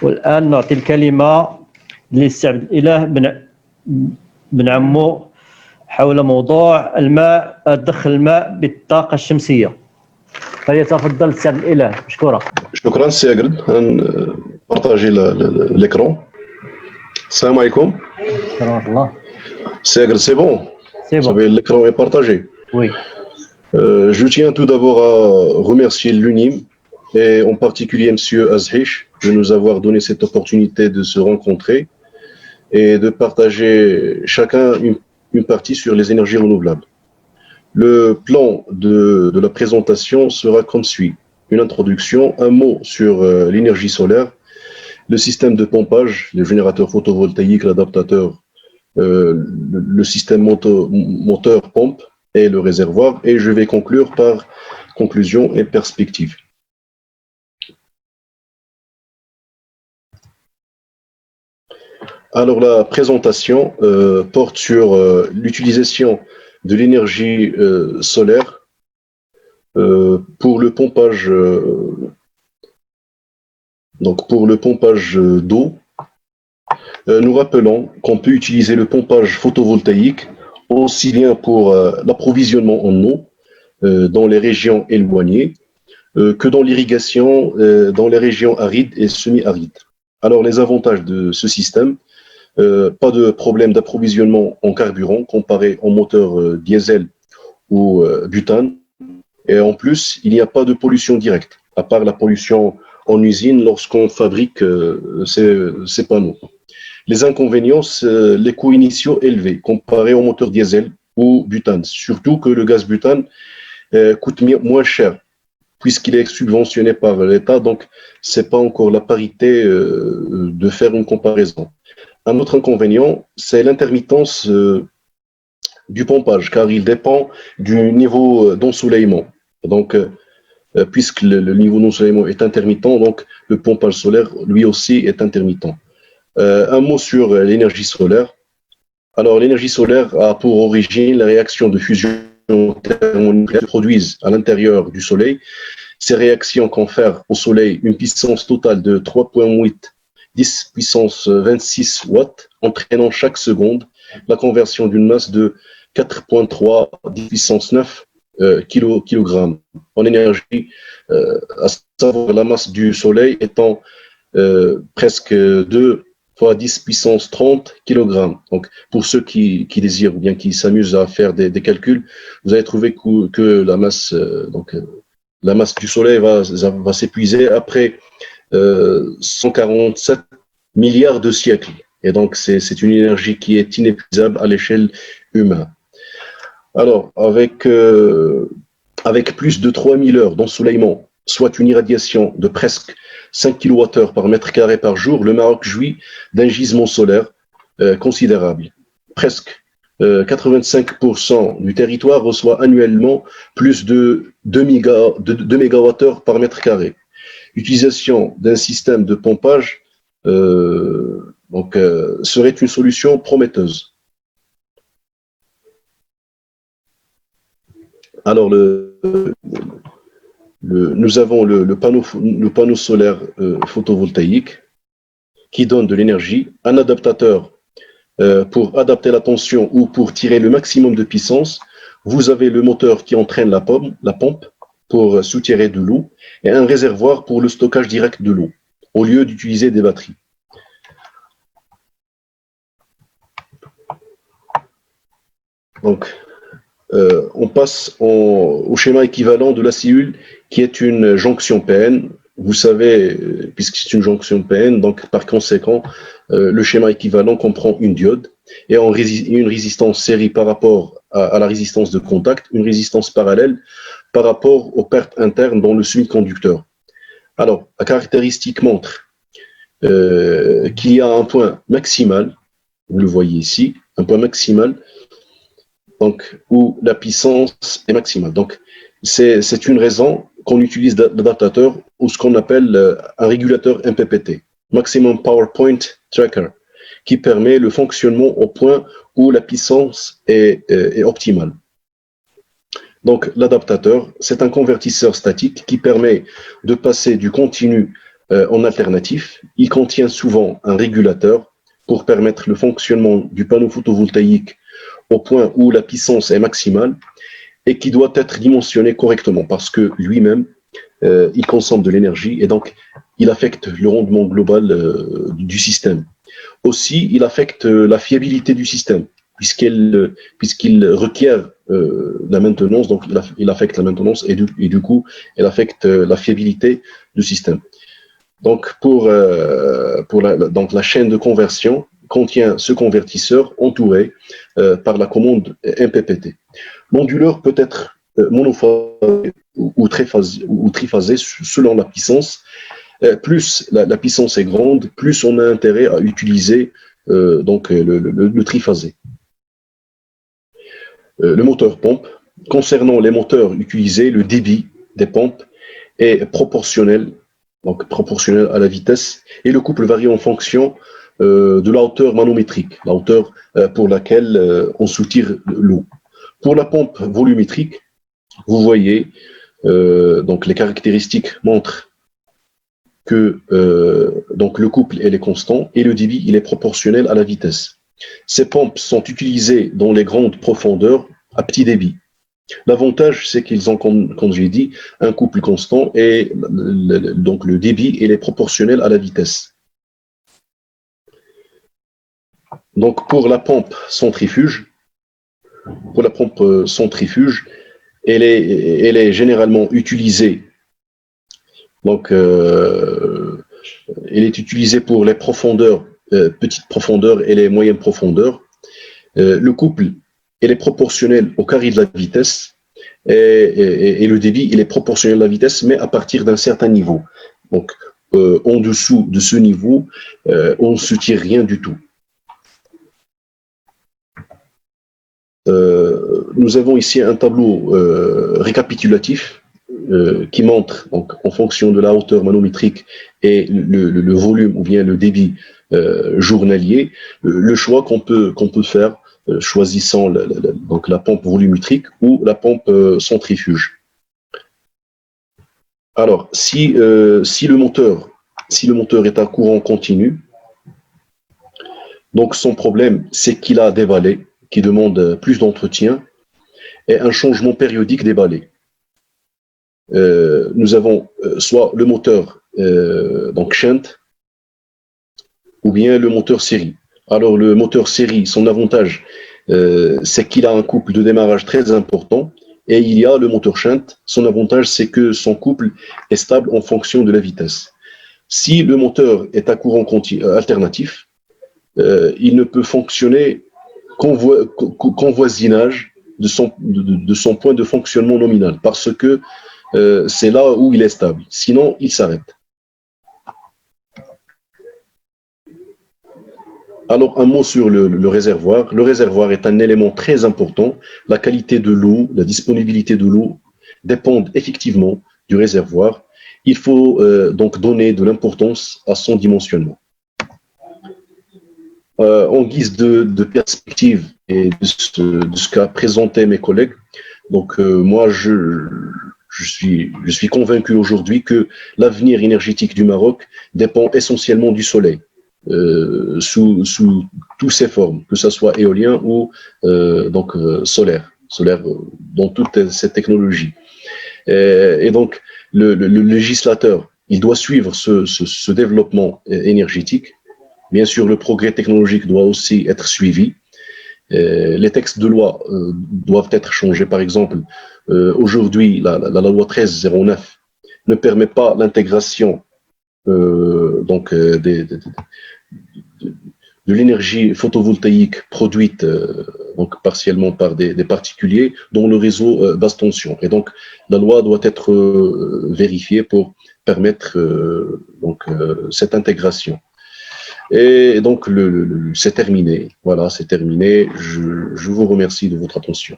والآن نعطي الكلمة للسي عبد الإله بن عمو حول موضوع الماء، دخل الماء بالطاقة الشمسية. فليتفضل السي عبد الإله مشكورا. شكرا سي أجرد. نبارطاجي l'écran. Salam alaikum. Salam. C'est Agre, c'est bon. C'est bon. L'écran est partagé. Oui. Je tiens tout d'abord à remercier l'UNIM et en particulier M. Azhish de nous avoir donné cette opportunité de se rencontrer et de partager chacun une partie sur les énergies renouvelables. Le plan de la présentation sera comme suit. Une introduction, un mot sur l'énergie solaire, le système de pompage, les générateurs photovoltaïques, l'adaptateur, le système moteur-pompe et le réservoir. Et je vais conclure par conclusion et perspective. Alors la présentation porte sur l'utilisation de l'énergie solaire pour le pompage d'eau. Nous rappelons qu'on peut utiliser le pompage photovoltaïque aussi bien pour l'approvisionnement en eau dans les régions éloignées que dans l'irrigation dans les régions arides et semi-arides. Alors les avantages de ce système, pas de problème d'approvisionnement en carburant comparé au moteur diesel ou butane. Et en plus, il n'y a pas de pollution directe, à part la pollution en usine lorsqu'on fabrique ces panneaux. Les inconvénients, c'est les coûts initiaux élevés comparés au moteur diesel ou butane. Surtout que le gaz butane coûte moins cher puisqu'il est subventionné par l'État, donc c'est pas encore la parité de faire une comparaison. Un autre inconvénient, c'est l'intermittence du pompage, car il dépend du niveau d'ensoleillement. Donc, puisque le niveau d'ensoleillement est intermittent, donc le pompage solaire, lui aussi, est intermittent. Un mot sur l'énergie solaire. Alors, l'énergie solaire a pour origine la réaction de fusion thermonucléaire qui se produisent à l'intérieur du Soleil. Ces réactions confèrent au Soleil une puissance totale de 3,8 10 puissance 26 watts, entraînant chaque seconde la conversion d'une masse de 4,3 10 puissance 9 kg en énergie, à savoir la masse du Soleil étant presque 2 fois 10 puissance 30 kg. Donc, pour ceux qui désirent ou bien qui s'amusent à faire des calculs, vous allez trouver que la masse, la masse du Soleil va s'épuiser après 147 milliards de siècles. Et donc, c'est une énergie qui est inépuisable à l'échelle humaine. Alors, avec plus de 3000 heures d'ensoleillement, soit une irradiation de presque 5 kWh par mètre carré par jour, le Maroc jouit d'un gisement solaire considérable. Presque 85% du territoire reçoit annuellement plus de 2 MWh par mètre carré. L'utilisation d'un système de pompage serait une solution prometteuse. Alors, nous avons le panneau solaire photovoltaïque qui donne de l'énergie, un adaptateur pour adapter la tension ou pour tirer le maximum de puissance. Vous avez le moteur qui entraîne la pompe pour soutirer de l'eau et un réservoir pour le stockage direct de l'eau au lieu d'utiliser des batteries. Donc, on passe au schéma équivalent de la cellule qui est une jonction PN. Vous savez, puisque c'est une jonction PN, donc par conséquent, le schéma équivalent comprend une diode et une résistance série par rapport à la résistance de contact, une résistance parallèle par rapport aux pertes internes dans le semi-conducteur. Alors, la caractéristique montre qu'il y a un point maximal, vous le voyez ici, un point maximal, donc, où la puissance est maximale. Donc, c'est une raison qu'on utilise l'adaptateur ou ce qu'on appelle un régulateur MPPT, Maximum Power Point Tracker, qui permet le fonctionnement au point où la puissance est optimale. Donc, l'adaptateur, c'est un convertisseur statique qui permet de passer du continu en alternatif, il contient souvent un régulateur pour permettre le fonctionnement du panneau photovoltaïque au point où la puissance est maximale et qui doit être dimensionné correctement parce que lui-même, il consomme de l'énergie et donc il affecte le rendement global du système. Aussi, il affecte la fiabilité du système puisqu'il requiert la maintenance, donc il affecte la maintenance et du coup, il affecte la fiabilité du système. Donc, donc la chaîne de conversion contient ce convertisseur entouré par la commande MPPT. L'onduleur peut être monophasé ou triphasé selon la puissance. Plus la puissance est grande, plus on a intérêt à utiliser le triphasé. Le moteur pompe. Concernant les moteurs utilisés, le débit des pompes est proportionnel, donc proportionnel à la vitesse, et le couple varie en fonction de la hauteur manométrique, la hauteur pour laquelle on soutire l'eau. Pour la pompe volumétrique, vous voyez, donc les caractéristiques montrent que donc le couple est constant et le débit il est proportionnel à la vitesse. Ces pompes sont utilisées dans les grandes profondeurs à petit débit. L'avantage, c'est qu'ils ont, comme j'ai dit, un couple constant et donc le débit il est proportionnel à la vitesse. Donc pour la pompe centrifuge, elle est généralement utilisée. Donc elle est utilisée pour les profondeurs, petites profondeurs et les moyennes profondeurs. Le couple il est proportionnel au carré de la vitesse et le débit il est proportionnel à la vitesse, mais à partir d'un certain niveau. Donc en dessous de ce niveau, on ne soutient rien du tout. Nous avons ici un tableau récapitulatif qui montre, donc, en fonction de la hauteur manométrique et le volume ou bien le débit journalier, le choix qu'on peut faire choisissant donc la pompe volumétrique ou la pompe centrifuge. Alors, si le moteur est à courant continu, donc son problème, c'est qu'il a des balais qui demandent plus d'entretien et un changement périodique des balais. Nous avons soit le moteur donc shunt ou bien le moteur série. Alors le moteur série, son avantage, c'est qu'il a un couple de démarrage très important et il y a le moteur shunt. Son avantage, c'est que son couple est stable en fonction de la vitesse. Si le moteur est à courant alternatif, il ne peut fonctionner qu'en voisinage de son point de fonctionnement nominal parce que c'est là où il est stable. Sinon, il s'arrête. Alors, un mot sur le réservoir. Le réservoir est un élément très important. La qualité de l'eau, la disponibilité de l'eau dépendent effectivement du réservoir. Il faut donc donner de l'importance à son dimensionnement. En guise de perspective et de ce qu'a présenté mes collègues, donc moi je suis convaincu aujourd'hui que l'avenir énergétique du Maroc dépend essentiellement du soleil. Sous toutes ses formes, que ce soit éolien ou solaire dans toutes ces technologies. Et donc, le législateur, il doit suivre ce développement énergétique. Bien sûr, le progrès technologique doit aussi être suivi. Les textes de loi doivent être changés. Par exemple, aujourd'hui, la loi 1309 ne permet pas l'intégration de l'énergie photovoltaïque produite donc partiellement par des particuliers dans le réseau basse tension. Et donc, la loi doit être vérifiée pour permettre cette intégration. Et donc, c'est terminé. Voilà, c'est terminé. Je vous remercie de votre attention.